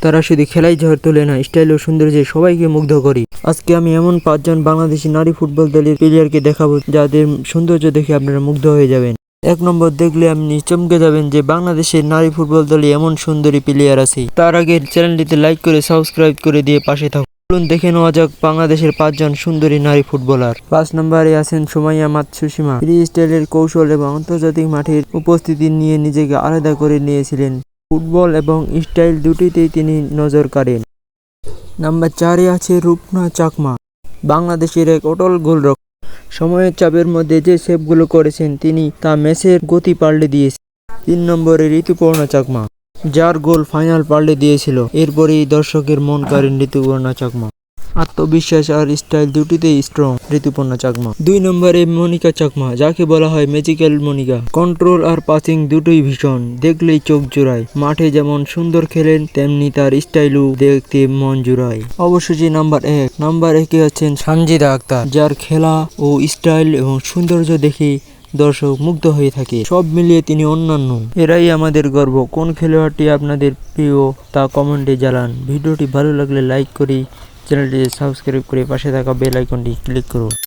তারা শুধু খেলাই ঝড় তোলে না, স্টাইল ও সৌন্দর্যে সবাইকে মুগ্ধ করে। আজকে আমি এমন 5 জন বাংলাদেশি নারী ফুটবল দলের প্লেয়ারকে দেখাবো যাদের সৌন্দর্য দেখে আপনারা মুগ্ধ হয়ে যাবেন। 1 নম্বর দেখলে আপনি চমকে যাবেন যে বাংলাদেশের নারী ফুটবল দলে এমন সুন্দরী প্লেয়ার আছে। তার আগে চ্যানেলটিতে লাইক করে সাবস্ক্রাইব করে দিয়ে পাশে থাকুন। চলুন দেখে নেওয়া যাক বাংলাদেশের 5 জন সুন্দরী নারী ফুটবলার। 5 নম্বরে আছেন সুমাইয়া মাতসুসীমা। ফ্রি স্টাইলের কৌশল এবং আন্তর্জাতিক মাঠের উপস্থিতি নিয়ে নিজেকে আলাদা করে নিয়েছিলেন। ফুটবল এবং স্টাইল দুটিতেই তিনি নজর কাড়েন। নাম্বার 4-এ আছে রূপনা চাকমা, বাংলাদেশের এক অটল গোলরক্ষক। সময়ের চাপের মধ্যে যে সেভগুলো করেছেন তিনি তা ম্যাচের গতি পাল্টে দিয়েছেন। 3 নম্বরে ঋতুপর্ণা চাকমা, যার গোল ফাইনাল পাল্টে দিয়েছিল। এরপরেই দর্শকের মন কাড়েন ঋতুপর্ণা চাকমা। আত্মবিশ্বাস আর স্টাইল দুটিতেই স্ট্রং ঋতুপর্ণা চাকমা। 2 নম্বরে মনিকা চাকমা, যাকে বলা হয় ম্যাজিক্যাল মনিকা। কন্ট্রোল আর পাসিং দুটোই ভীষণ, দেখলেই চোখ জোড়ায়। মাঠে যেমন সুন্দর খেলেন তেমনি তার স্টাইলও দেখতে মন জোড়ায়। অবশেষে নাম্বার 1-এ আছেন সানজিদা আক্তার, যার খেলা ও স্টাইল এবং সৌন্দর্য দেখে দর্শক মুগ্ধ হয়ে থাকে। সব মিলিয়ে তিনি অন্যান্য। এরাই আমাদের গর্ব। কোন খেলোয়াড়টি আপনাদের প্রিয় তা কমেন্টে জানান। ভিডিওটি ভালো লাগলে লাইক করে চ্যানেলটি সাবস্ক্রাইব করে পাশে থাকা বেল আইকনটি ক্লিক করুন।